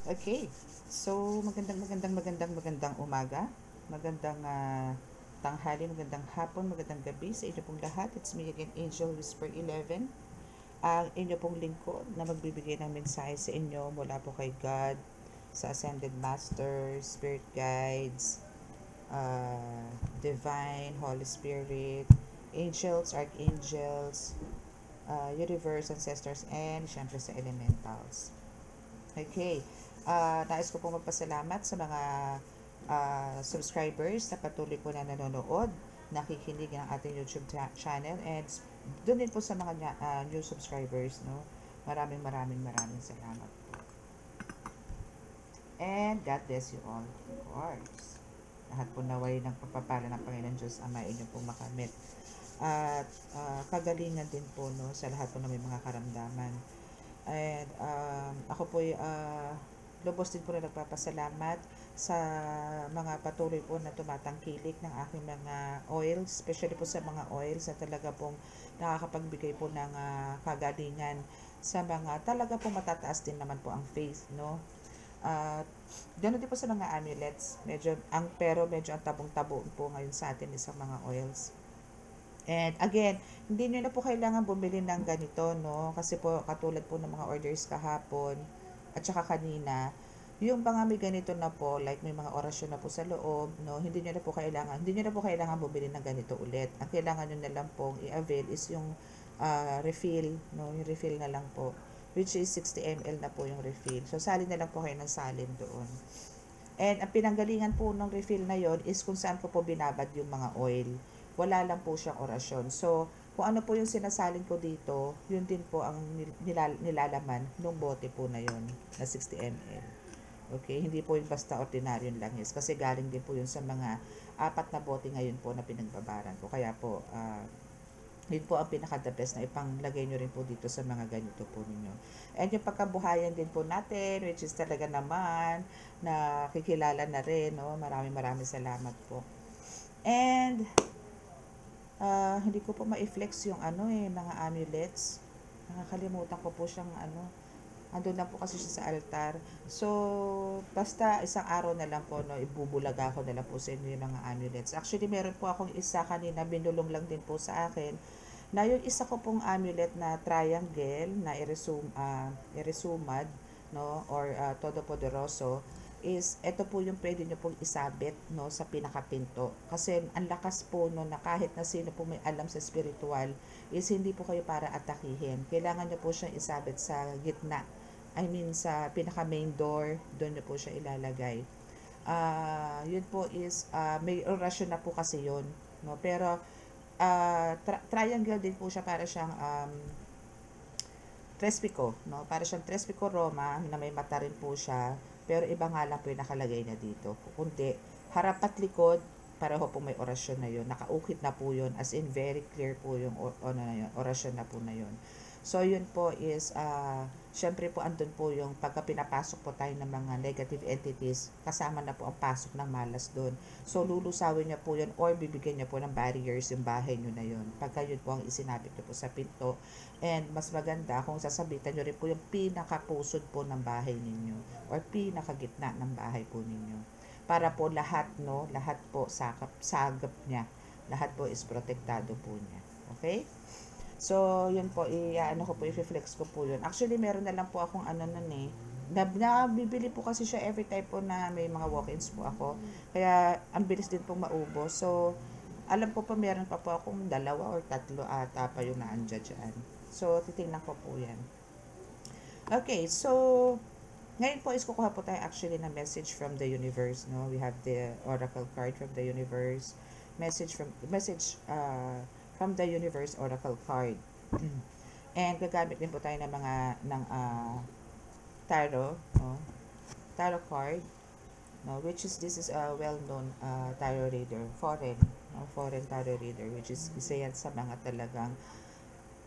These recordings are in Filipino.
Okay. So, magandang umaga. Magandang tanghali, magandang hapon, magandang gabi sa inyo pong lahat. It's me again, Angel Whisper 11. Ang inyo pong lingkod na magbibigay ng mensahe sa inyo mula po kay God, sa Ascended Masters, Spirit Guides, Divine, Holy Spirit, Angels, Archangels, Universe, Ancestors, and syempre sa Elementals. Okay. Nais ko po magpasalamat sa mga subscribers na patuloy po na nanonood, nakikinig ng ating YouTube channel, and doon din po sa mga new subscribers, no? Maraming salamat po. And God bless you all, of course. Lahat po naway ng pagpapala ng Panginoon Diyos Ama inyo po makamit. At kagalingan din po, no, sa lahat po na may mga karamdaman. And ako po lubos din po na nagpapasalamat sa mga patuloy po na tumatangkilik ng aking mga oils, especially po sa mga oils na talaga pong nakakapagbigay po ng kagalingan sa mga talaga pong matataas din naman po ang faith, no? At ganoon din po sa mga amulets, pero medyo ang tabong-tabo po ngayon sa atin sa mga oils. And again, hindi nyo na po kailangan bumili ng ganito, no? Kasi po, katulad po ng mga orders kahapon at saka kanina, yung mga may ganito na po, like may mga orasyon na po sa loob, no? Hindi nyo na po kailangan bumili ng ganito ulit. Ang kailangan nyo na lang pong i-avail is yung refill, no? Yung refill na lang po, which is 60 ml na po yung refill. So, salin na lang po kayo ng salin doon. And ang pinanggalingan po ng refill na yon is kung saan ko po binabad yung mga oil. Wala lang po siyang orasyon. So, kung ano po yung sinasalin ko dito, yun din po ang nilalaman ng bote po na yon na 60 ml. Okay, hindi po yung basta ordinaryo langis kasi galing din po yun sa mga 4 na bote ngayon po na pinagbabaran ko. Kaya po, yun po ang pinaka-the best na ipanglagay nyo rin po dito sa mga ganito po ninyo. And yung pagkabuhayan din po natin, which is talaga naman, na kikilala na rin, no? Maraming salamat po. And, hindi ko po ma-flex yung mga amulets. Nakakalimutan ko po siyang andun lang po kasi siya sa altar. So, basta isang araw na lang po, no, ibubulaga ko na lang po sa inyo yung mga amulets. Actually, meron po akong isa kanina, binulong lang din po sa akin, na yung isa ko pong amulet na triangle, na iresumad, no, or todo poderoso, is ito po yung pwede nyo pong isabit, no, sa pinakapinto. Kasi ang lakas po, no, na kahit na sino po may alam sa spiritual, is hindi po kayo para atakihin. Kailangan nyo po siyang isabit sa gitna. I mean, sa pinaka main door, doon nyo po siya ilalagay. Yun po is, may orasyon na po kasi yun. No? Pero, triangle din po siya, para siyang Trespico. No? Para siyang Trespico Roma, na may mata rin po siya. Pero iba nga lang po yung nakalagay na dito. Kundi, harap at likod, pareho po may orasyon na yun. Nakaukit na po yun. As in, very clear po yung orasyon na po na yun. So, yun po is, syempre po andun po yung pagka pinapasok po tayo ng mga negative entities, kasama na po ang pasok ng malas doon. So, lulusawin niya po yun or bibigyan niya po ng barriers yung bahay nyo na yun. Pagka yun po ang isinabit niyo po sa pinto. And mas maganda kung sasabitan nyo rin po yung pinakapusod po ng bahay ninyo or pinakagitna ng bahay po ninyo. Para po lahat, no, lahat po sagap niya. Lahat po is protektado po niya. Okay? So, yun po, i-flex ko po yun. Actually, meron na lang po akong nun eh. Nabibili po kasi siya every time po na may mga walk-ins po ako. Kaya, ang bilis din pong maubos. So, alam ko pa meron pa po akong 2 or 3 ata pa yung naandya dyan. So, titingnan ko po yan. Okay, so, ngayon po is kukuha po tayo actually na message from the universe, no? We have the oracle card from the universe, message from the universe oracle card. And gagamit din po tayo ng tarot, no? Tarot card, no? Which is, this is a well-known tarot reader, foreign tarot reader, which is isa yan sa mga talagang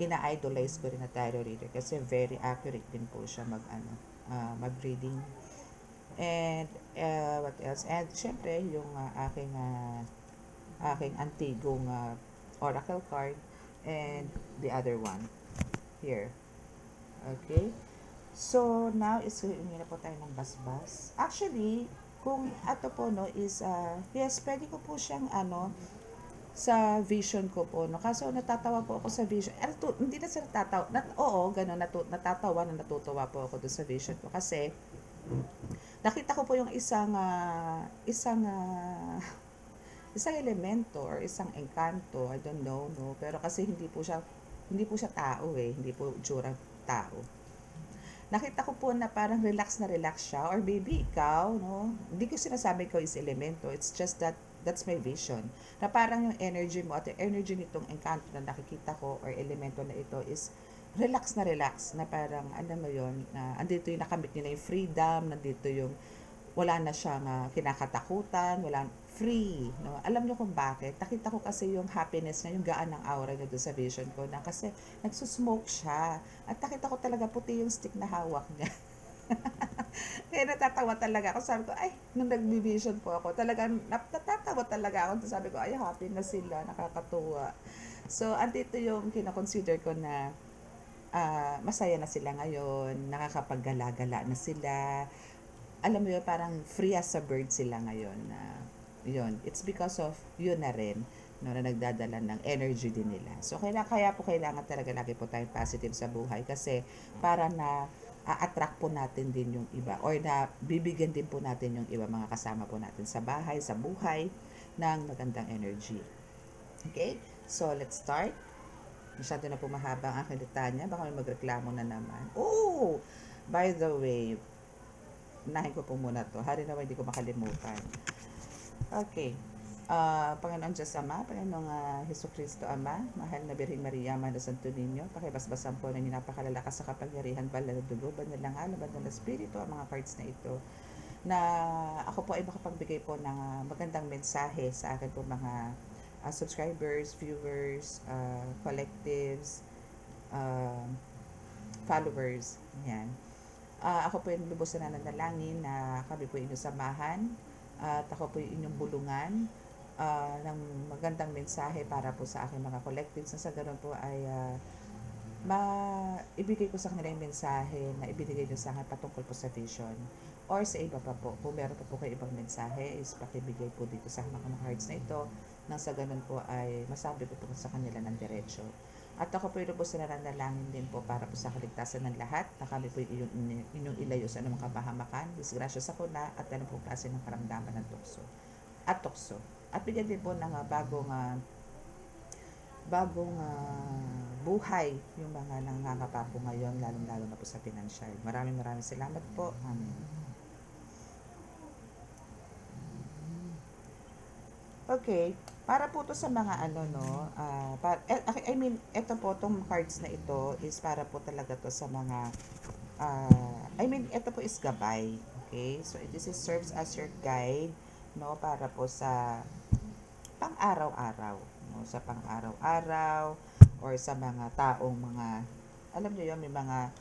ina-idolize ko rin na tarot reader kasi very accurate din po siya mag-reading. And what else? And syempre yung aking antigong oracle card and the other one here. Okay? So, now is humingi na po tayo ng basbas. Actually, kung ato po no is, yes, pwede ko po siyang sa vision ko po, no? Kaso natatawa po ako sa vision. Hindi na sila natatawa. Oo, gano'n, natatawa na natutuwa po ako doon sa vision ko. Kasi, nakita ko po yung isang elemento or isang engkanto, I don't know, no? Pero kasi hindi po siya tao eh, hindi po itsura tao. Nakita ko po na parang relax na relax siya, or maybe ikaw, no? Hindi ko sinasabi ko is elemento, it's just that that's my vision. Na parang yung energy mo at yung energy nitong engkanto na nakikita ko or elemento na ito is relax na parang ano mo yun, na andito yung nakamit niya na yung freedom, nandito yung wala na siyang kinakatakutan, wala free, no? Alam niyo kung bakit? Nakita ko kasi yung happiness niya, yung gaan ng aura niya doon sa vision ko na kasi nagsusmoke siya. At nakita ko talaga puti yung stick na hawak niya. Kaya natatawa talaga ako. Sabi ko, ay, nung nag-vision po ako, talagang natatawa talaga ako. Sabi ko, ay, happy na sila, nakakatuwa. So, andito yung kinakonsider ko na masaya na sila ngayon, nakakapaggala-gala na sila. Alam mo yun, parang free as a bird sila ngayon. Yun, it's because of yun na rin, no, na nagdadala ng energy din nila. So, kaya po kailangan talaga lagi po tayong positive sa buhay kasi para na attract po natin din yung iba or na bibigyan din po natin yung iba mga kasama po natin sa bahay, sa buhay ng magandang energy. Okay? So, let's start. Masyado na po mahaba ang aking litanya. Baka may magreklamo na naman. Oh! By the way, unahin ko po muna to. Hari naman hindi ko makalimutan. Okay. Panginoon Diyos Ama, Panginoong Hesus Kristo Ama, mahal na Birheng Maria, mahal na Santo Niño, pakibasbasan po ng napakalalakas sa kapangyarihan, banal na dugo, banal ng alab, banal na spirito, ang mga cards na ito, na ako po ay makapagbigay po ng magandang mensahe sa akin po mga subscribers, viewers, collectives, followers. Yan. Ako po yung lubos na nananalangin na kami po inyong samahan at ako po yung inyong bulungan ng magandang mensahe para po sa aking mga collectives na sa ganun po ay ibigay ko sa kanila yung mensahe na ibinigay nyo sa akin patungkol po sa vision or sa iba pa po. Kung meron pa po kayo ibang mensahe is pakibigay po dito sa mga cards na ito nang sa ganun po ay masabi ko po sa kanila ng diretso. At ako po yung lubos na nananalangin din po para po sa kaligtasan ng lahat na kami po inyong ilayo sa anumang kapahamakan, disgrasya sa kuna at anong po klase ng karamdaman ng tukso. At bigyan din po ng bagong buhay yung mga nangangapa po ngayon, lalong-lalo na po sa financial. Maraming salamat po. Amen. Okay, para po to sa mga ito po, tong cards na ito is para po talaga to sa mga, ito po is gabay. Okay, so this serves as your guide, no, para po sa pang-araw-araw, no, sa pang-araw-araw, or sa mga taong alam nyo yun, may mga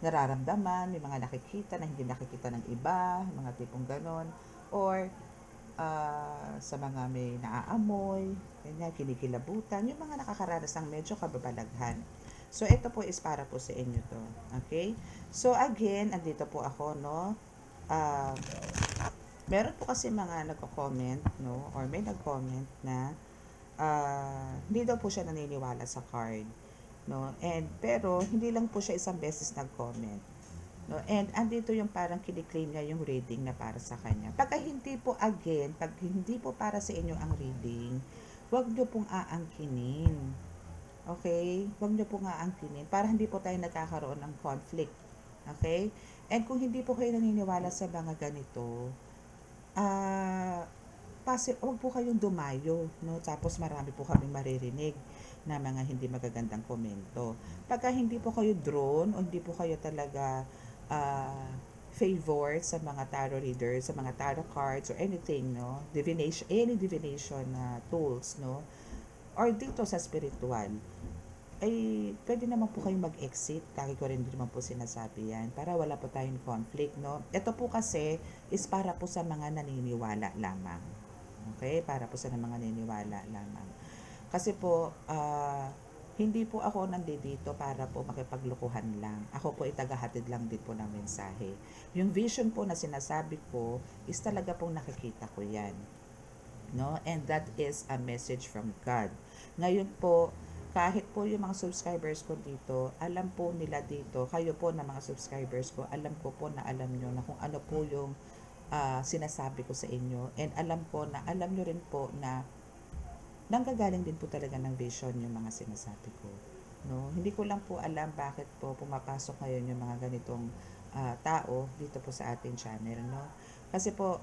nararamdaman, may mga nakikita na hindi nakikita ng iba, mga tipong ganon, or sa mga may naaamoy, ganyan, kinikilabutan, yung mga nakakaranas ng medyo kababalaghan. So, ito po is para po sa inyo to. Okay? So, again, andito po ako, no? Meron po kasi mga nagko-comment, no? Or may nag-comment na hindi daw po siya naniniwala sa card, no? Pero, hindi lang po siya isang beses nag-comment. No, and andito yung parang kiniklaim niya yung reading na para sa kanya. Pag hindi po para sa inyo ang reading, huwag nyo pong aangkinin. Okay? Huwag nyo pong aangkinin para hindi po tayo nagkakaroon ng conflict. Okay? And kung hindi po kayo naniniwala sa mga ganito, huwag po kayong dumayo, no? Tapos marami po kaming maririnig na mga hindi magagandang komento. Pagka hindi po kayo drawn o hindi po kayo talaga favor sa mga tarot readers, sa mga tarot cards or anything, no, divination, any divination tools, no, or dito sa spiritual, ay pwede naman po kayong mag-exit. Lagi ko rin naman po sinasabi yan para wala po tayong conflict, no. Ito po kasi is para po sa mga naniniwala lamang. Okay, para po sa mga naniniwala lamang kasi po hindi po ako nandito para po makipaglokohan lang. Ako po ay tagahatid lang din po ng mensahe. Yung vision po na sinasabi ko is talaga pong nakikita ko yan. No? And that is a message from God. Ngayon po, kahit po yung mga subscribers ko dito, alam po nila dito, kayo po na mga subscribers ko, alam ko po na alam nyo na kung ano po yung sinasabi ko sa inyo. And alam ko na, alam nyo rin po na nanggagaling din po talaga ng vision yung mga sinasabi ko. No? Hindi ko lang po alam bakit po pumapasok ngayon yung mga ganitong tao dito po sa ating channel. No? Kasi po,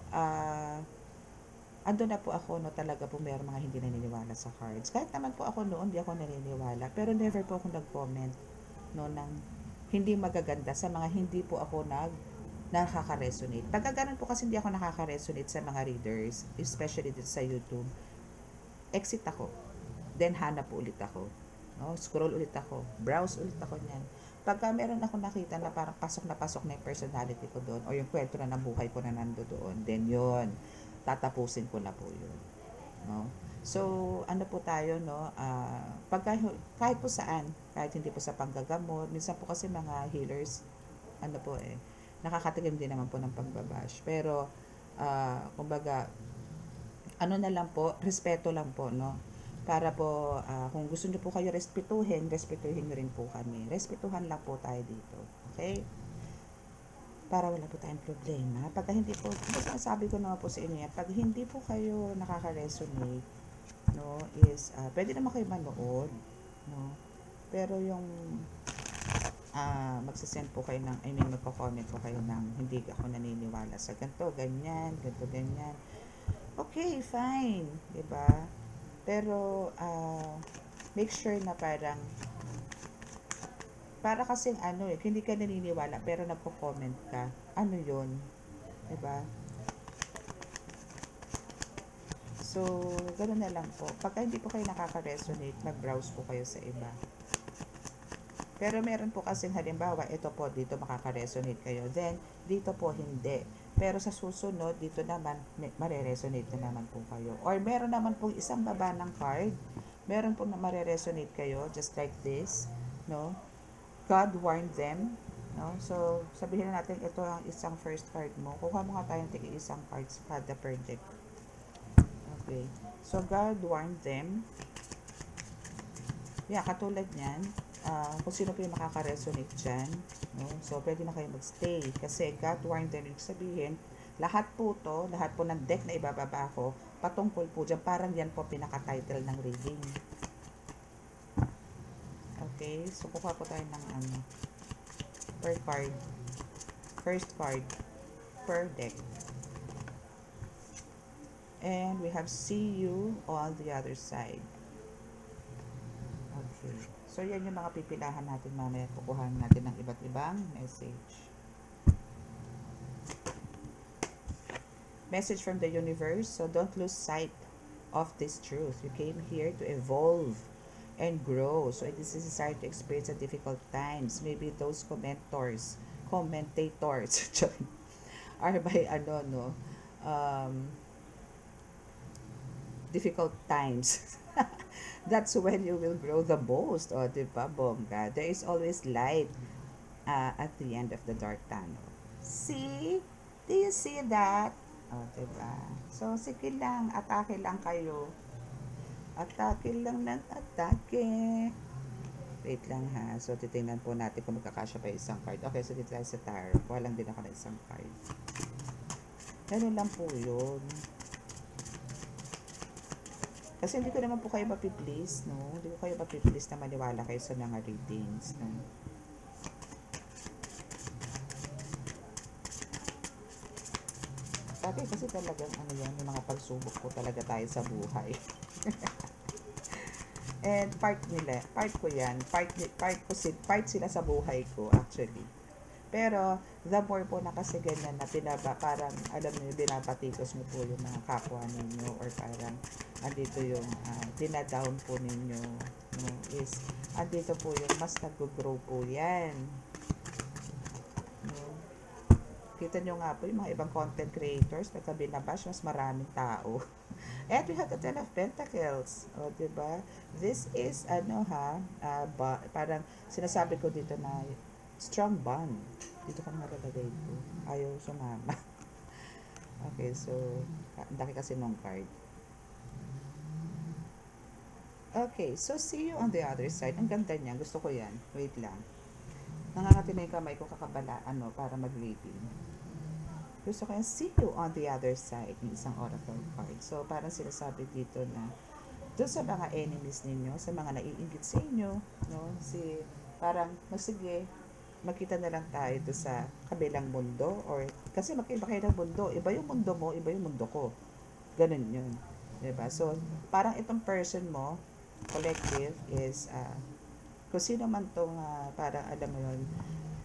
ando na po ako, no, talaga po meron mga hindi naniniwala sa cards. Kahit naman po ako noon, di ako naniniwala. Pero never po ako nag-comment, no, ng hindi magaganda sa mga hindi po ako nakaka-resonate. Pagka ganun po kasi hindi ako nakaka-resonate sa mga readers, especially dito sa YouTube, exit ako. Then hanap ulit ako. No? Scroll ulit ako. Browse ulit ako niyan. Pagka meron ako nakita na parang pasok na yung personality ko doon o yung kwento na ng buhay ko na nando doon, then yun, tatapusin ko na po yun. No? So, ano po tayo, no? Pagka, kahit po saan, kahit hindi po sa panggagamot, minsan po kasi mga healers, ano po nakakatikim din naman po ng pagbabash. Pero, kumbaga, ano na lang po, respeto lang po, no? Para po, kung gusto nyo po kayo respetuhin nyo rin po kami. Respetuhan lang po tayo dito. Okay? Para wala po tayong problema. Pagka hindi po, sabi ko naman po sa inyo yan, pag hindi po kayo nakaka-resonate, no, is, pwede naman kayo manood, no? Pero yung, magsasend po kayo ng, magko-comment po kayo ng, hindi ako naniniwala sa ganito, ganyan, okay, fine, 'di ba? Pero make sure na parang para kasing hindi ka naniniwala pero nagko-comment ka. Ano 'yon? 'Di ba? So, ganoon na lang po. Pagka hindi po kayo nakaka-resonate, mag-browse po kayo sa iba. Pero meron po kasing halimbawa, ito po, dito makaka-resonate kayo. Then, dito po hindi. Pero sa susunod, dito naman, mare-resonate na naman po kayo. Or meron naman po isang baba ng card. Meron po na mare-resonate kayo, just like this. No? God warned them. No? So, sabihin na natin, ito ang isang first card mo. Kuha mo nga tayong tig-isang cards kada per deck. Okay. So, God warned them. Yeah, katulad niyan. Kung sino po yung makaka-resonate dyan, no? So, pwede na kayo magstay. Kasi God warned them, ibig sabihin, lahat po ng deck na ibababa ko, patungkol po dyan, parang yan po pinaka-title ng reading. Okay, so kukuha po tayo ng per card. First card per deck. And we have see you on the other side. Okay. So, yan yung mga pipilahan natin mamaya. Kukuhaan natin ng iba't ibang message. Message from the universe. So, don't lose sight of this truth. You came here to evolve and grow. So, it is necessary to experience the difficult times. Maybe those commentators are by difficult times. That's when you will grow the most. O, diba, bongga? There is always light at the end of the dark tunnel. See? Do you see that? O, diba? So, sige lang. Atake lang kayo. Atake lang ng atake. Wait lang ha. So, titingnan po natin kung magkakasya pa isang card. Okay, so dito tayo sa tarot. Walang din ako na isang card. Ganun lang po yun. Kasi hindi ko naman po kayo mapiplease, no? Hindi ko kayo mapiplease na maniwala kayo sa mga readings, no? Sabi kasi talagang yan, yung mga pagsubok po talaga tayo sa buhay. And part ko yan, part sila sa buhay ko, actually. Pero, the more po na kasi ganyan na parang, alam niyo, binabatikos mo po yung mga kapwa ninyo or parang, andito yung, dinadown po ninyo, no, is, andito po yung mas nag-grow po yan. No? Kita nyo nga po yung mga ibang content creators, pagka binabash, mas maraming tao. And we have the Ten of Pentacles. O, diba? This is, ano ha, parang sinasabi ko dito na strong bond. Dito ka nakalagay ito. Ayaw sumama. Okay, so, ang laki kasi nung card. Okay, so see you on the other side. Ang ganda niya. Gusto ko yan. Wait lang. Nangangati na yung kamay ko kakabala, para mag-reading. Gusto ko yan, see you on the other side. Yung isang oracle card. So, parang sinasabi dito na doon sa mga enemies ninyo, sa mga naiinggit sa inyo, no? Parang, sige, magkita na lang tayo doon sa kabilang mundo. Or, kasi magkaiba kayo ng mundo. Iba yung mundo mo, iba yung mundo ko. Ganun yun. Diba? So, parang itong person mo, collective, is, kung sino man tong, parang alam mo yun,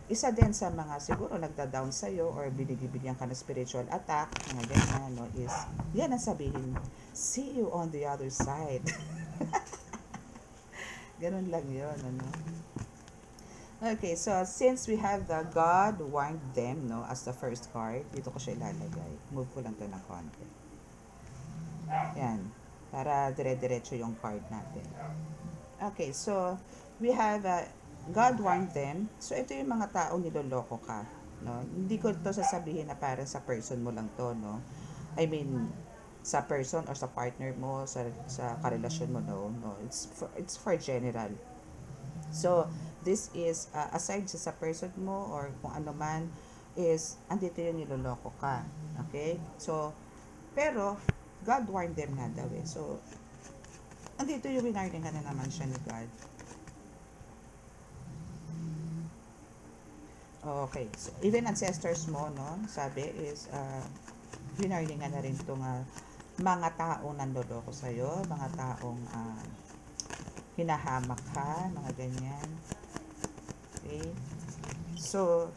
isa din sa mga siguro nagda-down sa'yo or binibigyan ka ng spiritual attack, mga ganyan, no, is, yan ang sabihin, see you on the other side. Ganun lang yun, ano. Okay, so since we have the God warned them, no, as the first card, dito ko siya ilalagay. Move ko lang to ng konti. Yan, para dire-diretso yung card natin. Okay, so we have God warned them. So, ito yung mga taong niloloko ka. No? Hindi ko ito sasabihin na parang sa person mo lang to. No? I mean, sa person or sa partner mo, sa karelasyon mo, no? It's for general. So, this is, aside sa person mo or kung ano man, is, andito yung niloloko ka. Okay? So, pero, God warned them nga daw eh. So, andito yung winarning ka na naman siya ni God. Okay. So, even ancestors mo, no, sabi is, winarningan na rin itong mga taong nanloloko sa'yo, mga taong hinahamak ka, mga ganyan. Okay. So,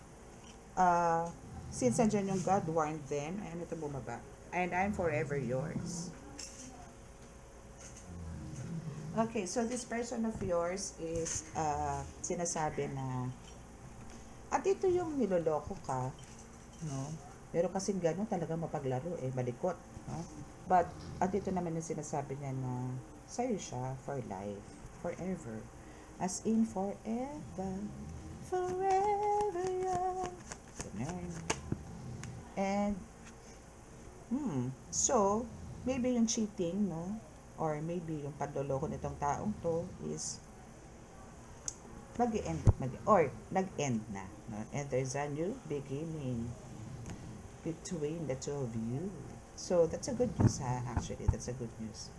since andyan yung God warned them, ayan ito bumaba, and I'm forever yours. Okay, so this person of yours is, sinasabi na, at ito yung niloloko ka, no? Pero kasi gano'n talaga mapaglaro malikot, no? But, at ito naman yung sinasabi niya na sa'yo siya for life, forever. As in forever, forever young. Ganyan. And, so, maybe yung cheating, no? Or maybe yung panloloko nitong taong to is mag-end or nag-end na, no? And there's a new beginning between the two of you. So that's a good news actually, that's a good news,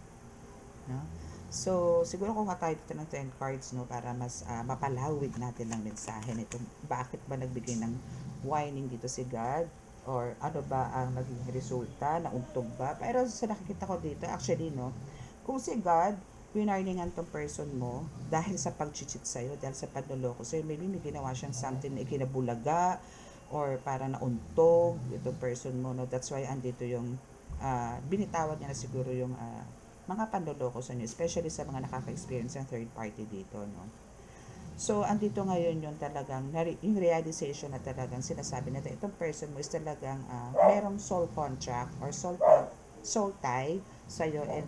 no? So siguro kung tayo dito ng 10 cards, no, para mas mapalawig natin ang mensahe nito, bakit ba nagbigay ng warning dito si God, or ano ba ang naging resulta, nauntog ba? Pero sa nakikita ko dito actually, no, kung si God winarningan tong person mo dahil sa pag-cheat sa'yo, dahil sa panloloko sa'yo, maybe may ginawa siyang something na ikinabulaga or para nauntog itong person mo, no? That's why andito yung binitawad niya na siguro yung mga panloloko sa inyo, especially sa mga nakaka-experience ng third party dito, no? So, andito ngayon yung talagang yung realization na talagang sinasabi natin, itong person mo is talagang merong soul contract or soul tie sa'yo, and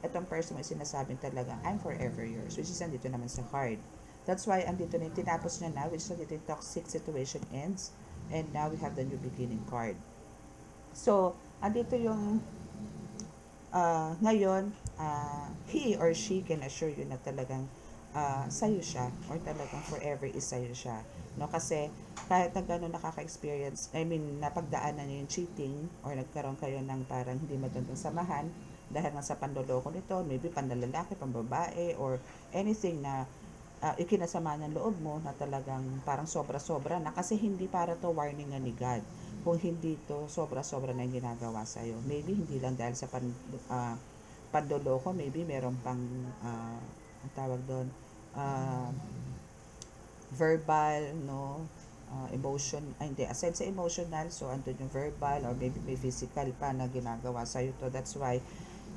itong person mo sinasabing talaga, I'm forever yours, which is andito naman sa card. That's why andito na yung tinapos niya na, which is andito yung toxic situation ends, and now we have the new beginning card. So, andito yung ngayon, he or she can assure you na talagang sa'yo siya, or talagang forever is sa'yo siya, no? Kasi kahit na gano'n nakaka-experience, I mean, napagdaanan niyo yung cheating or nagkaroon kayo ng parang hindi magandang samahan dahil nga sa panloloko nito, maybe panlalaki, pambabae, or anything na ikinasama ng loob mo na talagang parang sobra-sobra na, kasi hindi para to warning ni God. Kung hindi to sobra-sobra na yung ginagawa sa'yo, maybe hindi lang dahil sa panloloko, maybe meron pang ang tawag doon, verbal, no, emotion, hindi, aside sa emotional, so andun yung verbal, or maybe may physical pa na ginagawa sa'yo to. That's why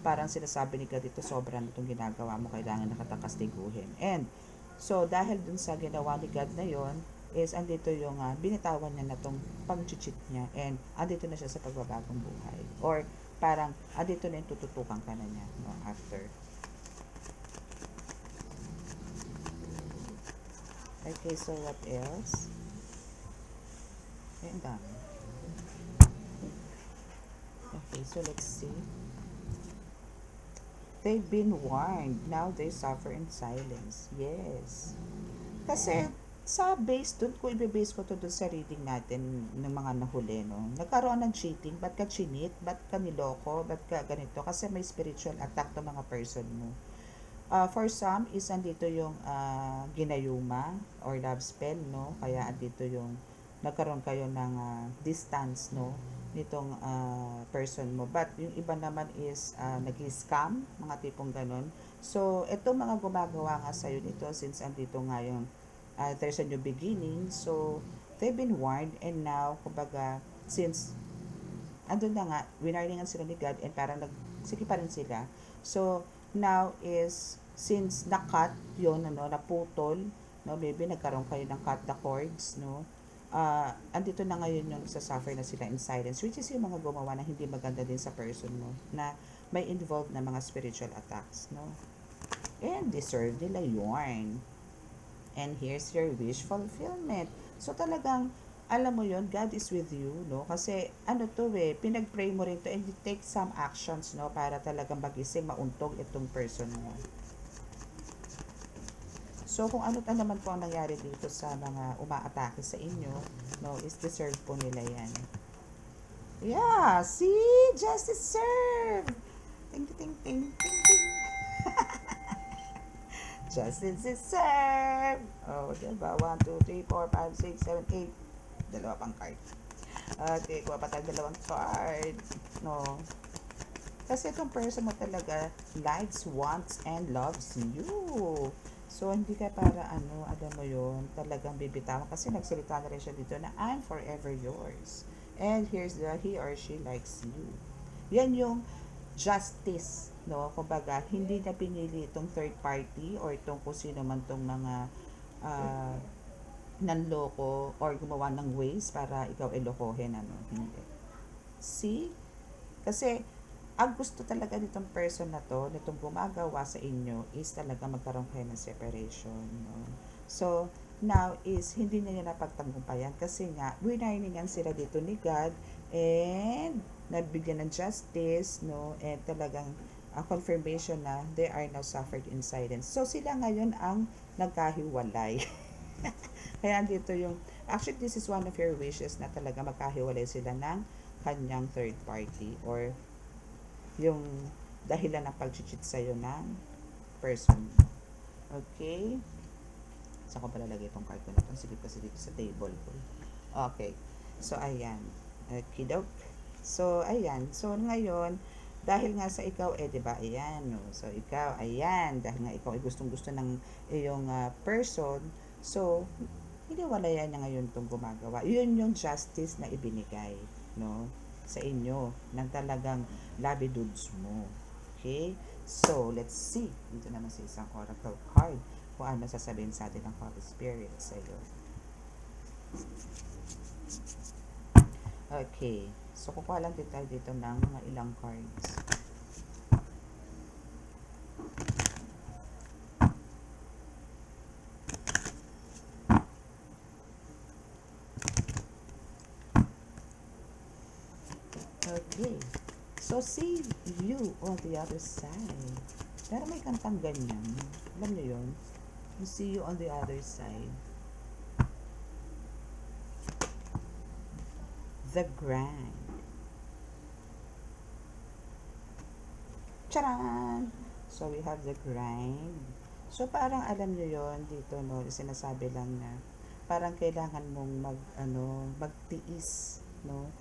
parang sinasabi ni God dito, sobra na itong ginagawa mo, kailangan nakatakas tiguhin. And so dahil dun sa ginawa ni God na yon, is andito yung binitawan niya na tong pag-cheat niya, and andito na siya sa pagbabagong buhay, or parang andito na yung tututukan ka na niya, no, after. Okay, so what else? Ayan, dami. Okay, so let's see. They've been warned. Now they suffer in silence. Yes. Kasi sa base dun, kung i-base ko to dun sa reading natin ng mga nahuli, no? Nagkaroon ng cheating. Ba't ka chinit? Ba't ka niloko? Ba't ka ganito? Kasi may spiritual attack to mga person mo. For some, is andito yung ginayuma or love spell, no? Kaya andito yung nagkaroon kayo ng distance, no? Nitong person mo. But yung iba naman is nag-scam, mga tipong ganun. So, itong mga gumagawa nga sa'yo nito, since andito nga yung there's a new beginning, so they've been warned, and now, kumbaga, since andun na nga, winarningan sila ni God, and parang nagsiki pa rin sila. So, now is, since na-cut yun, ano, naputol, no, maybe nagkaroon kayo ng cut the cords, no, andito na ngayon yung sasuffer na sila in silence, which is yung mga gumawa na hindi maganda din sa person mo, na may involved na mga spiritual attacks, no, and deserve nila yun. And here's your wish fulfillment. So talagang, alam mo yon, God is with you, no? Kasi, ano to pinag-pray mo rin to, and you take some actions, no? Para talagang magising, mauntog itong person mo. So, kung ano naman po ang nangyari dito sa mga umaatake sa inyo, no, is deserve po nila yan. Yeah, see? Justice served! Ting, ting, ting, ting, ting. Justice is served! Oh, diba? 1, 2, 3, 4, 5, 6, 7, 8. Dalawa pang card. Okay, kuha pa tayo dalawang card. No. Kasi itong person mo talaga likes, wants, and loves you. So, hindi ka para alam mo yun, talagang bibitawan. Kasi nagsalita na rin siya dito na, I'm forever yours. And here's he or she likes you. Yan yung justice, no? Kumbaga, hindi na pinili itong third party or itong kung sino man itong mga nanloko or gumawa ng ways para ikaw ilokohin, hindi. See? Kasi, ang gusto talaga nitong person na to, nitong gumagawa sa inyo, is talaga magkaroon kayo ng separation, no? So, now is, hindi na niya napagtagumpayan kasi nga, winarningan sila dito ni God, and nabigyan ng justice, no? And talagang confirmation na they are now suffered in silence. So, sila ngayon ang nagkahiwalay. Kaya dito yung, actually, this is one of your wishes na talaga magkahiwalay sila ng kanyang third party, or yung dahilan ng pag-cheat sa'yo ng person. Okay? Saan ko pala lagay itong card ko na ito? Sige kasi dito sa table ko. Okay. So, ayan. Kidok. So, ayan. So, ngayon, dahil nga sa ikaw, diba, ayan. No? So, ikaw, ayan. Dahil nga ikaw ay gustong-gusto ng iyong person. So, hiniwalayan niya ngayon itong gumagawa. Yun yung justice na ibinigay, no? Sa inyo, ng talagang labidudes mo. Okay? So, let's see. Dito naman sa isang oracle card kung ano sasabihin sa atin ng Holy Spirit sa iyo. Okay. So, kukuha lang din tayo dito ng mga ilang cards. Okay. So, see you on the other side. Pero may kantang ganyan. Alam niyo yun? You see you on the other side. The grind. Charan! So, we have the grind. So, parang alam niyo yon dito, no? Sinasabi lang na parang kailangan mong magtiis, no?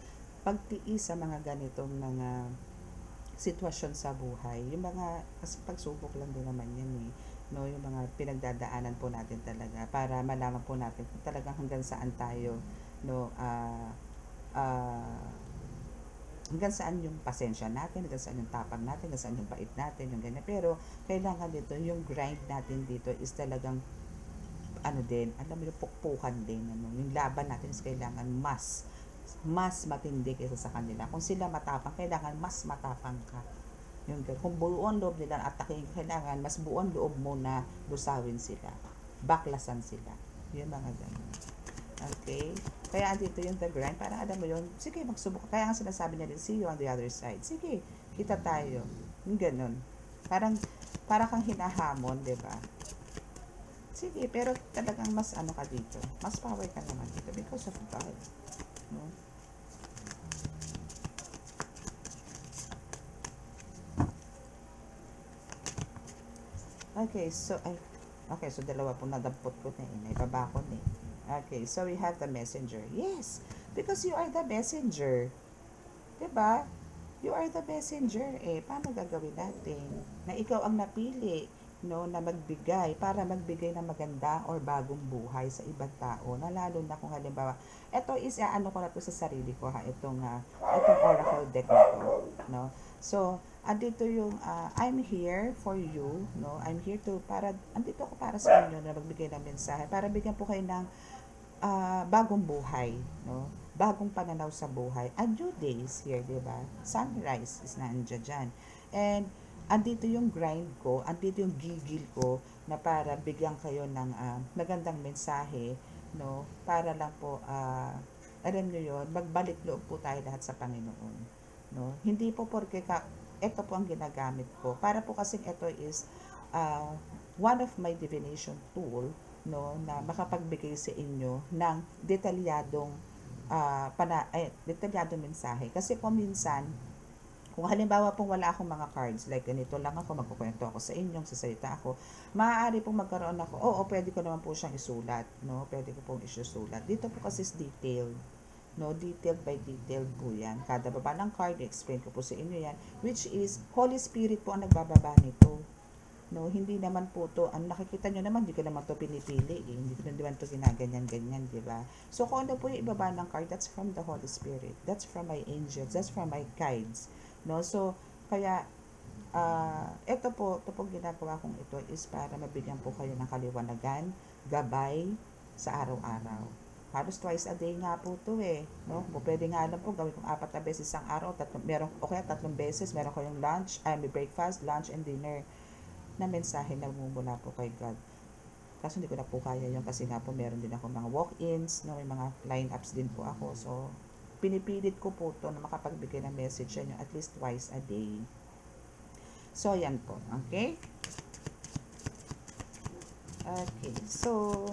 Pagtiis sa mga ganitong mga sitwasyon sa buhay. Yung mga, kasi pagsubok lang din naman yan no? Yung mga pinagdadaanan po natin talaga para malaman po natin kung talagang hanggang saan tayo, no? Hanggang saan yung pasensya natin, hanggang saan yung tapang natin, hanggang saan yung bait natin, yung ganyan. Pero, kailangan dito, yung grind natin dito is talagang ano din, alam mo yung pukpukan din, ano, yung laban natin is kailangan mas matindi kaysa sa kanila. Kung sila matapang, kailangan mas matapang ka. Yung, kung buo ang loob nila atakin, kailangan mas buo ang loob mo na busawin sila. Baklasan sila. Yung mga ganun. Okay? Kaya andito yung the grind. Parang alam mo yun, sige, magsubok. Kaya nga sinasabi niya din, see you on the other side. Sige, kita tayo. Yung ganun. Para kang hinahamon, di ba? Sige, pero talagang mas ano ka dito. Mas power ka naman dito because of God. No? Okay, so dalawa po nadampot ko na naibaba ko na eh. Okay, so we have the messenger. Yes, because you are the messenger. Diba? You are the messenger. Paano gagawin natin? Na ikaw ang napili, no, na magbigay, para magbigay ng maganda or bagong buhay sa ibang tao. Na lalo na kung halimbawa, ito is, ano ko na to sa sarili ko, ha, itong oracle deck na to, no? So, andito yung, I'm here for you, no? I'm here to, andito ako para sa inyo na magbigay ng mensahe, para bigyan po kayo ng bagong buhay, no? Bagong pananaw sa buhay. A new day is here, diba? Sunrise is nandiyan dyan. And, andito yung grind ko, andito yung gigil ko, na para bigyan kayo ng magandang mensahe, no? Para lang po, alam nyo yun, magbalik loob po tayo lahat sa Panginoon, no? Hindi po porque ito po ang ginagamit ko. Para po kasing ito is one of my divination tool, no, na makapagbigay sa inyo ng detalyadong detalyadong mensahe. Kasi po minsan, kung halimbawa pong wala akong mga cards, like ganito lang ako, magkukwento ako sa inyo, sasalita ako, maaari pong magkaroon ako, pwede ko naman po siyang isulat, no? Pwede ko pong isusulat. Dito po kasi is detailed, no? Detailed by detailed po yan. Kada baba ng card, explain ko po sa inyo yan, which is, Holy Spirit po ang nagbababa nito. No, hindi naman po to, ang nakikita nyo naman, hindi ko naman to pinipili, hindi ko naman to ginaganyan-ganyan, di ba? So, kung ano po yung ibaba ng card, that's from the Holy Spirit, that's from my angels, that's from my guides, no? So, kaya, ito po ginagawa kong ito is para mabigyan po kayo ng kaliwanagan, gabay, sa araw-araw. Halos twice a day nga po to no? Pwede nga lang po, gawin kong 4 na beses isang araw, kaya 3 beses, meron kayong lunch, may breakfast, lunch, and dinner, na mensahe na bumula po kay God. Kaso hindi ko na po kaya yun kasi nga po meron din ako mga walk-ins, no, may mga line-ups din po ako. So, pinipilit ko po to na makapagbigay ng message sa inyo at least twice a day. So, yan po. Okay? Okay. So,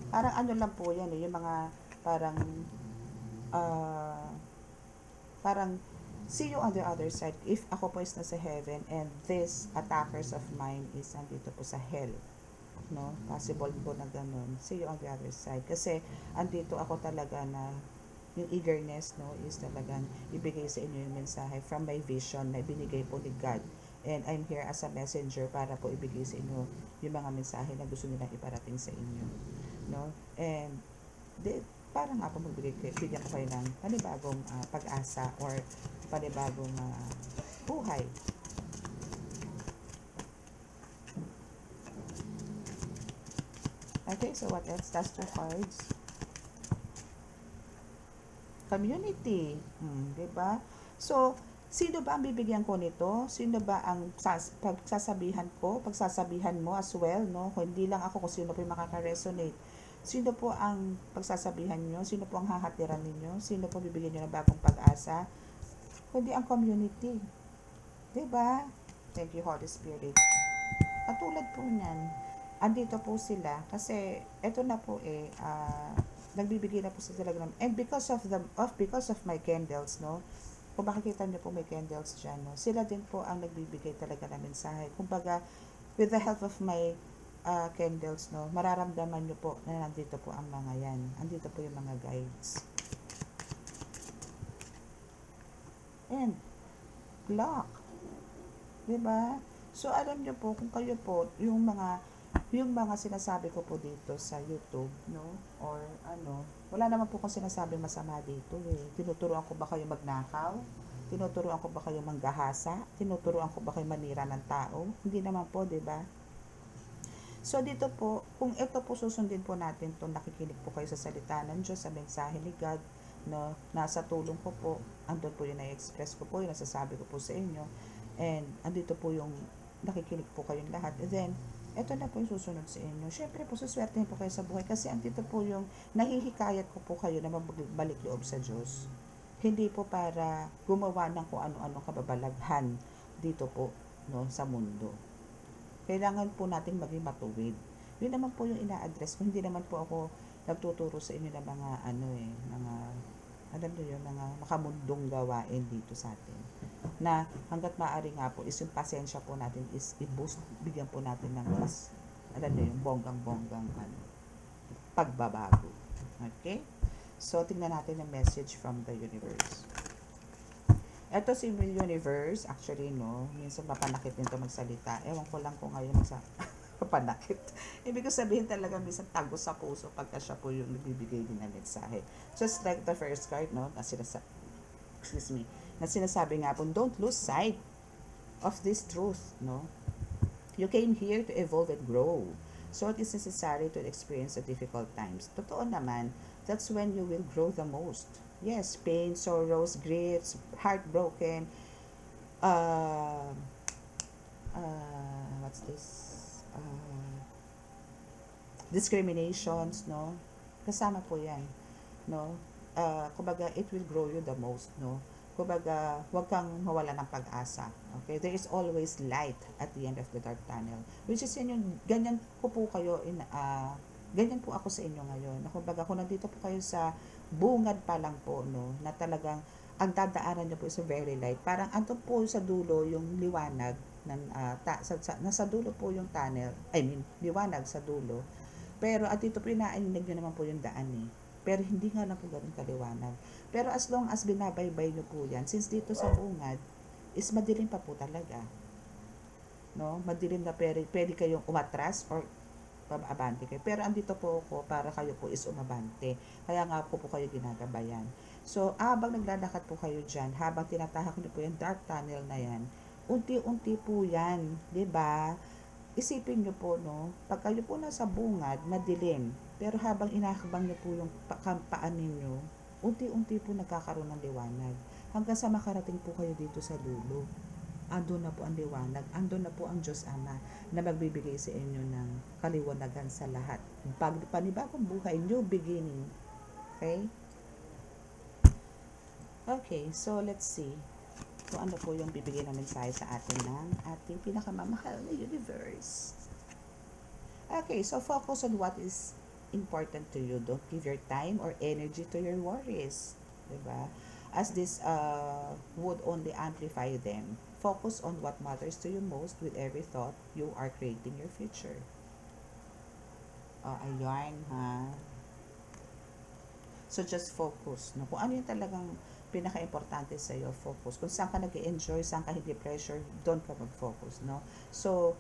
parang ano lang po yan yung mga parang see you on the other side. If ako po is nasa heaven and this attackers of mine is andito po sa hell, no? Possible po na ganun. See you on the other side. Kasi andito ako talaga na yung eagerness, no, is talagang ibigay sa inyo yung mensahe from my vision na binigay po ni God. And I'm here as a messenger para po ibigay sa inyo yung mga mensahe na gusto nilang iparating sa inyo, no? And parang nga po bigyan ko kayo ng panibagong pag-asa or panibagong buhay. Okay, so what else? That's 2 cards. Community. Diba? So, sino ba ang bibigyan ko nito? Sino ba ang pagsasabihan mo as well, no? Hindi lang ako kung sino po yung makaka-resonate. Sino po ang pagsasabihan nyo? Sino po ang hahatiran ninyo? Sino po bibigyan nyo ng bagong pag-asa? Kundi ang community. Diba? Thank you, Holy Spirit. At tulad po niyan, andito po sila kasi eto na po nagbibigay na po sila ng, and because of my candles, no? Kung makikita niyo po may candles dyan, no? Sila din po ang nagbibigay talaga ng mensahe. Kumbaga, with the help of my candles, no, mararamdaman nyo po na nandito po ang mga yan. Andito po yung mga guides. And clock. Diba? So, alam nyo po, kung kayo po, yung mga sinasabi ko po dito sa YouTube, no? Or wala naman po kung sinasabing masama dito Tinuturuan ko ba kayo magnakaw? Tinuturuan ko ba kayo manggahasa? Tinuturuan ko ba kayo manira ng tao? Hindi naman po, diba? So, dito po, kung ito po susundin po natin to, nakikinig po kayo sa salita ng Diyos, sa mensahe ni God, no, nasa tulong ko po, andun po yung na-express ko po, yung nasasabi ko po sa inyo, and andito po yung nakikinig po kayong lahat, and then, ito na po yung susunod sa inyo. Syempre po, suswertehin po kayo sa buhay, kasi andito po yung nahihikayat ko po kayo na magbalik loob sa Diyos. Hindi po para gumawa ng kung ano-ano kababalaghan dito po, no, sa mundo. Kailangan po nating maging matuwid. Yun naman po yung ina-address ko. Hindi naman po ako nagtuturo sa inyo ng mga mga alam niyo yun, mga makamundong gawain dito sa atin. Na hanggat maaari nga po is yung pasensya po natin is i-boost, bigyan po natin ng mas, alam niyo yung bonggang-bonggang pagbabago. Okay? So, tingnan natin ang message from the universe. Ito si Universe, actually, no, minsan mapanakit din to magsalita. Ewan ko lang kung ngayon mapanakit. Ibig ko sabihin talaga minsan tagos sa puso pagka siya po yung nagbibigay din ng mensahe. Just like the first card, no, na sinasabi nga po, don't lose sight of this truth, no. You came here to evolve and grow. So it is necessary to experience the difficult times. Totoo naman, that's when you will grow the most. Yes, pain, sorrows, griefs, heartbroken, what's this? Discriminations, no? Kasama po yan, no? Kumbaga, it will grow you the most, no? Kumbaga, huwag kang mawala ng pag-asa. Okay? There is always light at the end of the dark tunnel. Which is yun yung, ganyan po kayo, ganyan po ako sa inyo ngayon. Kumbaga, kung nandito po kayo sa bungad pa lang po, no, na talagang ang dadaanan niyo po is very light. Parang andun po sa dulo yung liwanag, nasa dulo po yung tunnel, liwanag sa dulo. Pero at dito po inaaninag nyo naman po yung daan eh. Pero hindi nga lang po ganun kaliwanag. Pero as long as binabaybay nyo po yan, since dito sa bungad, is madilim pa po talaga. No? Madilim na pwede kayong umatras or abante kayo. Pero andito po ako para kayo po is umabante. Kaya nga po kayo ginagabayan. So, habang naglalakad po kayo dyan, habang tinatahak niyo po yung dark tunnel na yan, unti-unti po yan. 'Di ba? Isipin niyo po, no, pag kayo po nasa bungad, madilim. Pero habang inahakbang niyo po yung paan ninyo, unti-unti po nagkakaroon ng liwanag. Hanggang sa makarating po kayo dito sa dulo. Andun na po ang liwanag, andun na po ang Diyos Ama na magbibigay sa inyo ng kaliwanagan sa lahat. Panibagong buhay, new beginning. Okay? Okay, so let's see kung ano po yung bibigay ng mensahe sa atin ng ating pinakamamahal na universe. Okay, so focus on what is important to you. Don't give your time or energy to your worries. Diba? As this would only amplify them. Focus on what matters to you most. With every thought, you are creating your future. Ayan, ha? So, just focus. No? Kung ano yung talagang pinaka-importante sa iyo, focus. Kung saan ka nag-enjoy, saan ka hindi pressure, doon ka mag-focus, no? So,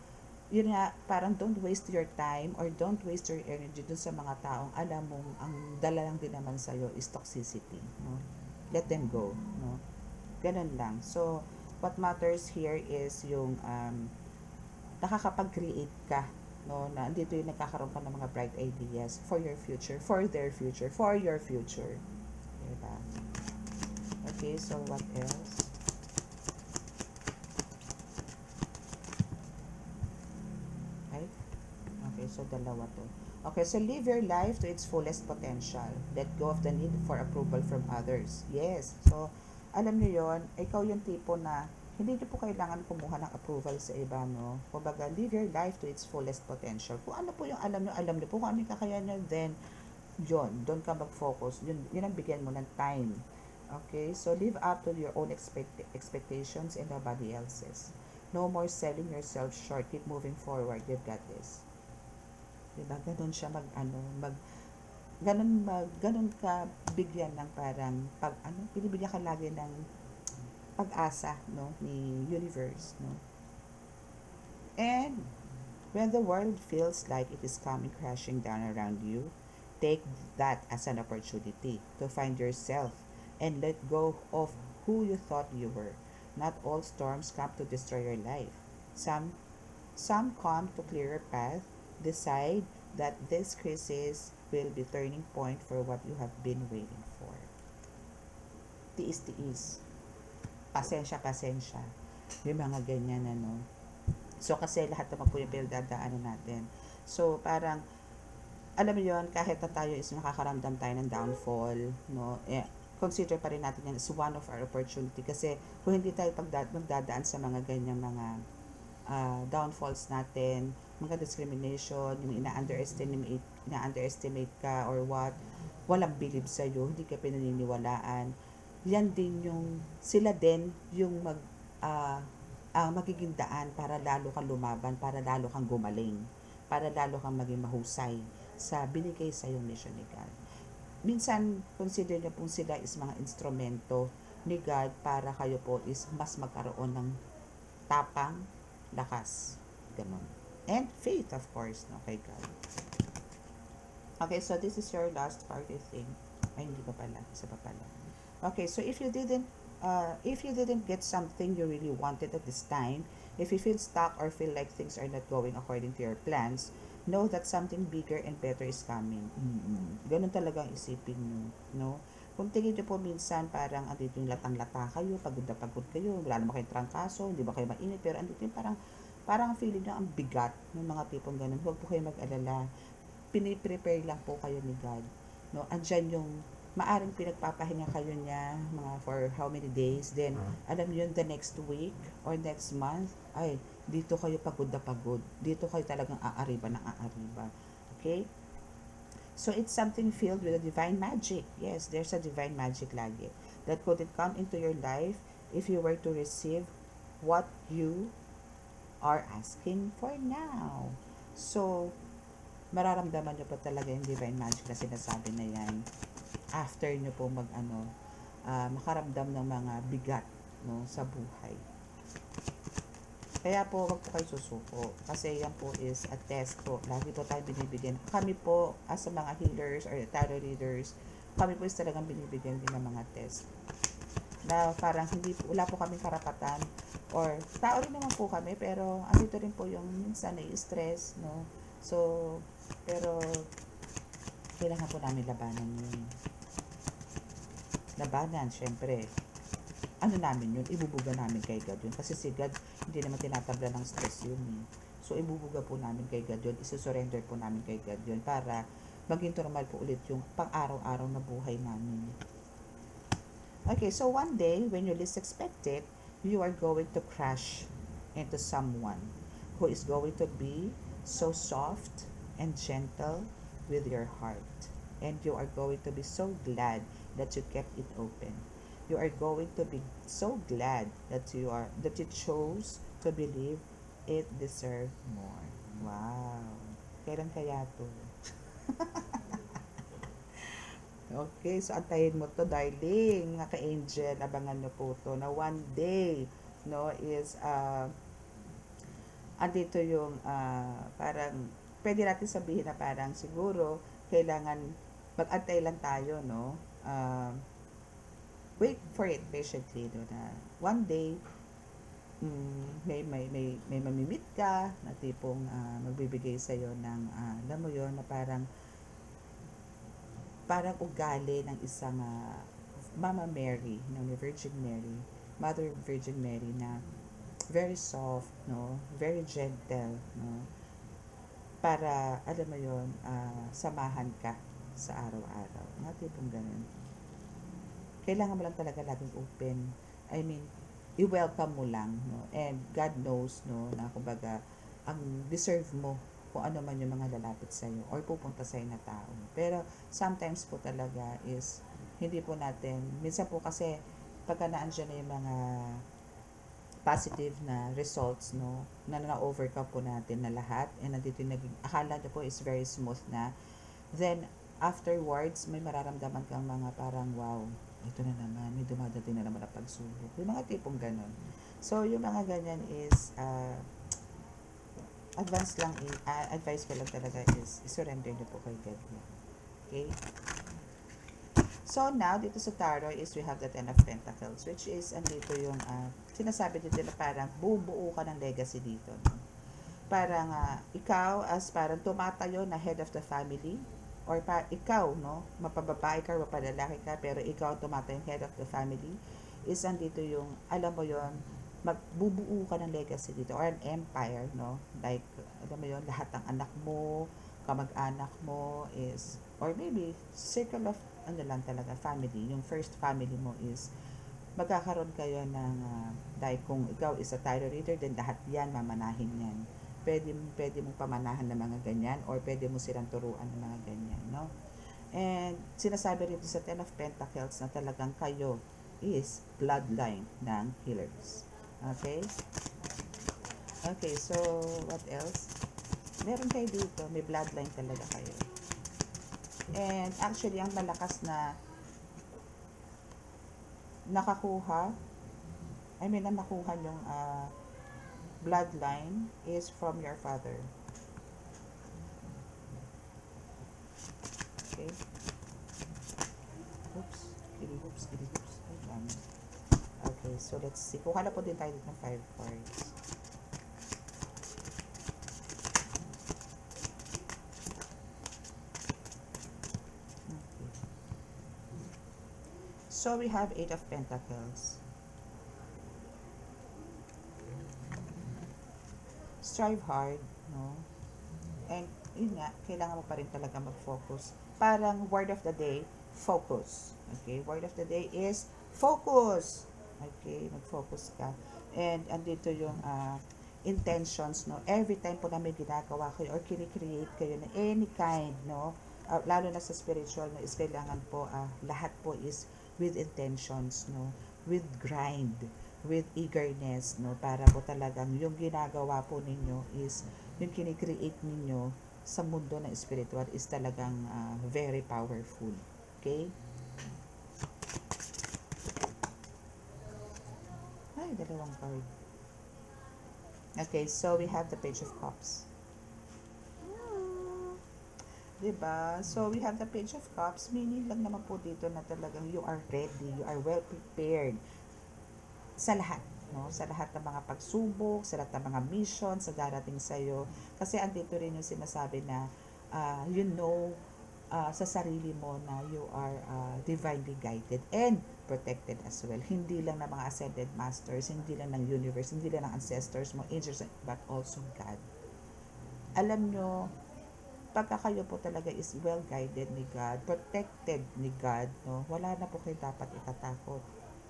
yun nga, parang don't waste your time or don't waste your energy dun sa mga taong alam mong ang dala lang din naman sa iyo is toxicity, no? Let them go, no? Ganun lang. So, what matters here is yung nakakapag-create ka, no? Na andito yung nagkakaroon ka ng mga bright ideas for your future, for their future, for your future. Diba? Okay, so what else? Okay, so dalawa to. Okay, so live your life to its fullest potential. Let go of the need for approval from others. Yes. So, alam niyo yon, ikaw yung tipo na hindi niyo po kailangan kumuha ng approval sa iba, no? Kumbaga, live your life to its fullest potential. Kung ano po yung alam niyo po kung ano yung kakayahan niyo, then, yun, doon ka mag-focus. Yun ang bigyan mo ng time. Okay, so live up to your own expectations and nobody else's. No more selling yourself short. Keep moving forward. You've got this. Diba? Ganun siya ganun ka bigyan ng parang binibigyan ka lagi ng pag-asa, no, ni universe, no. And when the world feels like it is coming crashing down around you, take that as an opportunity to find yourself and let go of who you thought you were. Not all storms come to destroy your life. Some come to clear your path, decide that this crisis will be turning point for what you have been waiting for. Tiis-tiis. Pasensya-pasensya. Yung mga ganyan, ano. So, kasi lahat naman po yung pinagdadaanan natin. So, parang, alam mo yun, kahit na tayo is nakakaramdam tayo ng downfall, no, consider pa rin natin yan as one of our opportunity. Kasi, kung hindi tayo magdadaan sa mga ganyang mga downfalls natin, mga discrimination, yung ina-underestimate ka or what, walang believe sa'yo, hindi ka pinaniniwalaan, yan din yung, sila din yung magiging daan para lalo kang lumaban, para lalo kang gumaling, para lalo kang maging mahusay sa binigay sa yung mission ni God. Minsan, consider nyo pong sila is mga instrumento ni God para kayo po is mas magkaroon ng tapang, lakas, ganun. And faith, of course, no, kay God. Okay, so this is your last part, I think. Ay, hindi pa pala. Isa pa pala. Okay, so if you didn't get something you really wanted at this time, if you feel stuck or feel like things are not going according to your plans, know that something bigger and better is coming. Ganun talaga ang isipin nyo, no? Kung tingin nyo po minsan parang andito yung latang-lata kayo, pagod na pagod kayo, wala naman kayong trangkaso, hindi ba kayo mainit, pero andito yung parang feeling nyo ang bigat ng mga tipong ganun. Huwag po kayo mag-alala. Piniprepare lang po kayo ni God, no? Andyan yung maaring pinagpapahinga kayo niya mga for how many days, then alam yun, the next week or next month, ay, dito kayo pagod na pagod, dito kayo talagang aariba ng aariba. Okay, so it's something filled with a divine magic. Yes, there's a divine magic lagi that couldn't come into your life if you were to receive what you are asking for now. So mararamdaman nyo pa talaga yung divine magic na sinasabi na yan after nyo po makaramdam ng mga bigat, no, sa buhay. Kaya po, wag po kayo susuko. Kasi yan po is a test po. Lagi po tayo binibigyan. Kami po, as a mga healers or tarot readers, kami po is talagang binibigyan din ng mga test. Na parang wala po kaming karapatan. Or, tao rin naman po kami, pero andito rin po yung minsan na-stress, no? So, pero, kailangan po namin labanan yun. Labanan, syempre. Ano namin yun? Ibubuga namin kay God yun. Kasi si God, hindi naman tinatabla ng stress yun. So, ibubuga po namin kay God yun. Isusurrender po namin kay God yun para maging normal po ulit yung pang-araw-araw na buhay namin. Okay, so one day, when you least expect it, you are going to crash into someone who is going to be so soft and gentle with your heart. And you are going to be so glad that you kept it open. You are going to be so glad that you chose to believe it deserved more. Wow. Kailan kaya to? Okay, so antayin mo to, darling, mga ka-angel, abangan nyo po to na one day, no, is andito yung parang pwede natin sabihin na parang siguro kailangan mag-antay lang tayo, no? Wait for it patiently, no, na one day may mamimit ka na tipong magbibigay sa iyo ng alam mo yon, na parang ugali ng isang Mama Mary, no, ni Virgin Mary, Mother Virgin Mary, na very soft, no, very gentle, no, para alam mo yon, samahan ka sa araw-araw, mga tipong ganun. Kailangan mo lang talaga laging open. I mean, i-welcome mo lang, no? And God knows, no, na kumbaga, ang deserve mo kung ano man yung mga lalapit sa'yo or pupunta sa'yo na tao. Pero, sometimes po talaga is, hindi po natin, minsan po kasi, pagka naandyan na yung mga positive na results, no, na na-overcome po natin na lahat, and nandito yung akala nyo po is very smooth na, then, afterwards, may mararamdaman kang mga parang, wow, ito na naman, may dumadating na naman na pagsubok. Yung mga tipong ganun. So, yung mga ganyan is, advice ko lang talaga is, surrender nyo po kay God. Okay? So, now, dito sa tarot is we have the Ten of Pentacles, which is, andito yung, sinasabi dito na parang bubuo ka ng legacy dito. No? parang ikaw as parang tumatayo na head of the family, or ikaw, no, mapababae ka, mapalalaki ka, pero ikaw tumatayo head of the family, is andito yung, alam mo yon, magbubuo ka ng legacy dito, or an empire, no, like, alam mo yon, lahat ng anak mo, kamag-anak mo is, or maybe, circle of, ano lang talaga, family, yung first family mo is, magkakaroon kayo ng, like kung ikaw is a title reader, then lahat yan, mamanahin yan. Pwede mong pamanahan ng mga ganyan, or pwede mo silang turuan ng mga ganyan, no? And sinasabi rin sa Ten of Pentacles na talagang kayo is bloodline ng healers. Okay? Okay, so what else? Meron kayo dito, may bloodline talaga kayo. And actually, ang malakas na nakakuha, na nakuha yung bloodline is from your father. Okay? Oops. Okay, so let's see. Kuha na po din tayo dito ng 5 cards. Okay. So we have 8 of Pentacles. Strive hard, no? And yun nga, kailangan mo pa rin talaga mag-focus. Parang word of the day, focus. Okay, word of the day is focus. Okay, mag-focus ka. And andito yung intentions, no? Every time po na may ginagawa kayo or kini-create kayo na any kind, no? Lalo na sa spiritual, no, is kailangan po, lahat po is with intentions, no? With grind, with eagerness, no? Para po talagang yung ginagawa po ninyo is, yung kini-create ninyo sa mundo na spiritual is talagang very powerful. Okay? Ay, dalawang card. Okay, so we have the Page of Cups. Diba? So we have the Page of Cups, meaning lang naman po dito na talagang you are ready, you are well prepared sa lahat, no? Sa lahat ng mga pagsubok, sa lahat ng mga mission sa darating sa iyo. Kasi andito rin yung sinasabi na you know sa sarili mo na you are divinely guided and protected as well. Hindi lang ng mga ascended masters, hindi lang ng universe, hindi lang ng ancestors mo, angels, but also God. Alam nyo, pagka kayo po talaga is well guided ni God, protected ni God, no? Wala na po kayo dapat itatakot.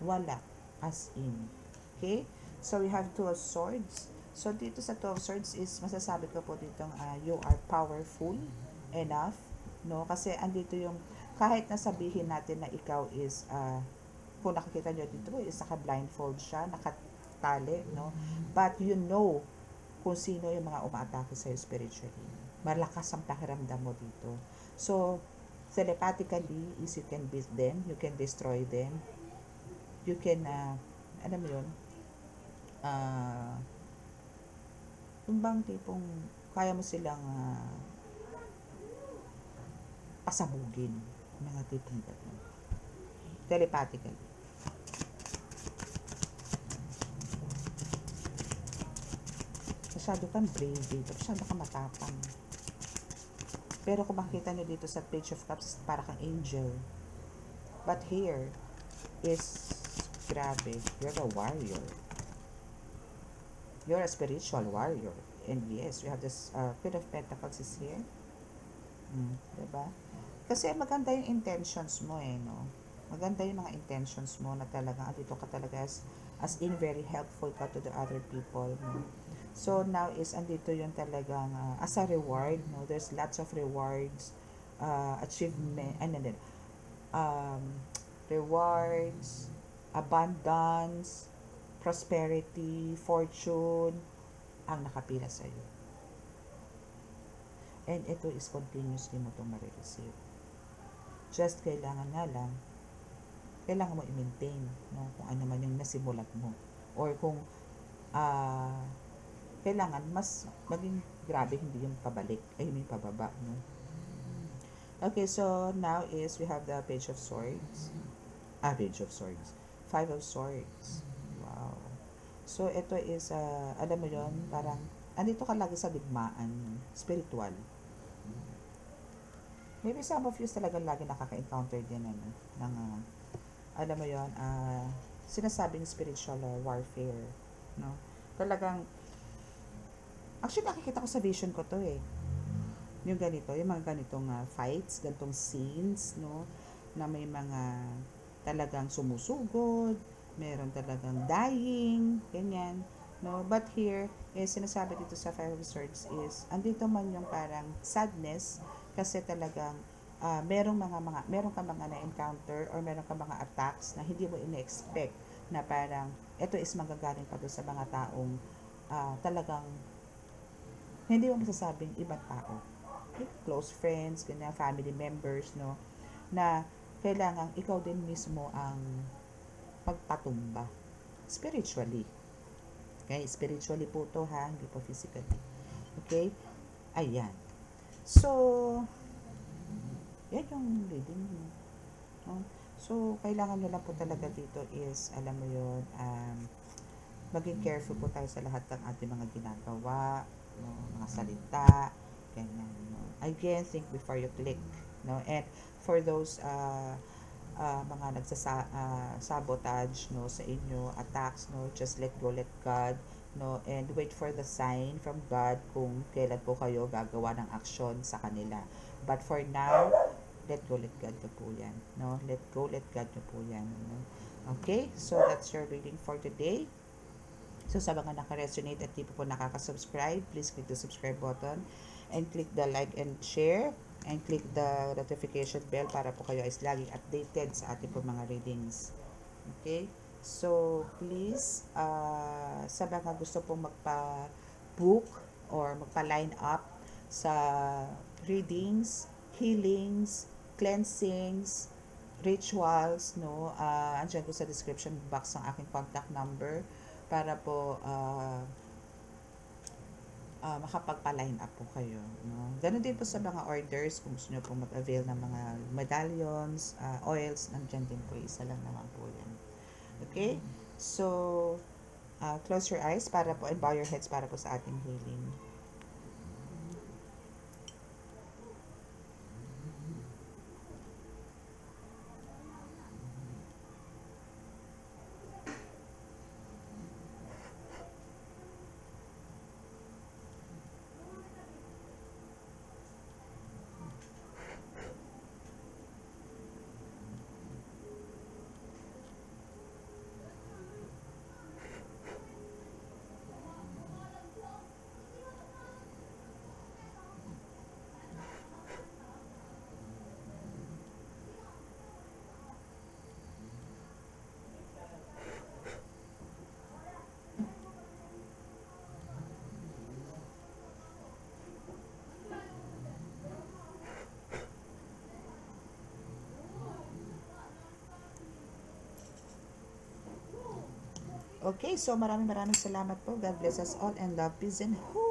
Wala. As in. Okay? So, we have 2 of Swords. So, dito sa 2 of Swords is, masasabi ko po dito, you are powerful enough, no? Kasi, andito yung, kahit na sabihin natin na ikaw is, kung nakikita nyo dito, is naka-blindfold siya, nakatali, no? But, you know, kung sino yung mga umaatake sa'yo spiritually. Malakas ang pakiramdam mo dito. So, telepathically, is you can beat them, you can destroy them, you can, alam mo yun, yung bang tipong kaya mo silang pasabugin, mga tipong gano'n. Telepathically. Masyado kang brave dito, masyado kang matapang. Pero kung makikita nyo dito sa Page of Cups, para kang angel. But here is, grabe, you're a warrior. You're a spiritual warrior. And yes, we have this Queen of Pentacles is here. Diba? Kasi maganda yung intentions mo no? Maganda yung mga intentions mo na talaga, dito ka talaga as in very helpful ka to the other people, no? So, now is, andito yung talagang, as a reward, no? There's lots of rewards, achievement, rewards, abundance, prosperity, fortune, ang nakapila sa'yo. And ito is continuously mo itong marireceive. Just kailangan mo i-maintain, no? Kung ano man yung nasimulat mo. Or kung, kailangan mas maging grabe, hindi yung pabalik, ay yung pababa, no? Okay, so now is we have the Page of Swords. Page of Swords. 5 of Swords. Wow. So, ito is, alam mo yon, parang andito ka lagi sa digmaan, spiritual. Maybe some of you talaga lagi nakaka-encounter din ng alam mo yon, sinasabing spiritual warfare, no? Talagang, actually nakikita ko sa vision ko to yung ganito, yung mga ganitong fights, ganitong scenes, no? Na may mga talagang sumusugod, meron talagang dying, ganyan, no? But here, sinasabi dito sa Five of Swords is, andito man yung parang sadness, kasi talagang meron ka mga na-encounter or meron ka mga attacks na hindi mo ina-expect na parang ito is manggagaling pa doon sa mga taong talagang hindi mo masasabing ibang tao, close friends, ganyan, family members, no, na kailangan ikaw din mismo ang pagpatumba spiritually. Okay, spiritually po to ha, hindi po physically. Okay, ayan. So, yan yung reading mo. No? So, kailangan nyo lang po talaga dito is, alam mo yun, maging careful po tayo sa lahat ng ating mga ginagawa, no? Mga salita, ganyan. No? Again, think before you click. No? And for those mga sabotage, no, sa inyo, attacks, no, just let go, let God, no, and wait for the sign from God kung kailan po kayo gagawa ng aksyon sa kanila. But for now, let go, let God na po yan, no, let go, let God na po yan, no? Okay, so that's your reading for today. So sa mga naka-resonate at di po nakaka-subscribe, please click the subscribe button and click the like and share and click the notification bell para po kayo is laging updated sa ating po mga readings. Okay? So, please, sa mga gusto pong magpa-book or magpa-line up sa readings, healings, cleansings, rituals, no, andyan po sa description box ang aking contact number para po makapagpa-line up po kayo, no? Ganun din po sa mga orders, kung gusto nyo po mag-avail ng mga medallions, oils, nandiyan din po, isa lang naman po yan. Okay? So, close your eyes para po, and bow your heads para po sa ating healing. Okay, so maraming salamat po. God bless us all and love, peace, and hope.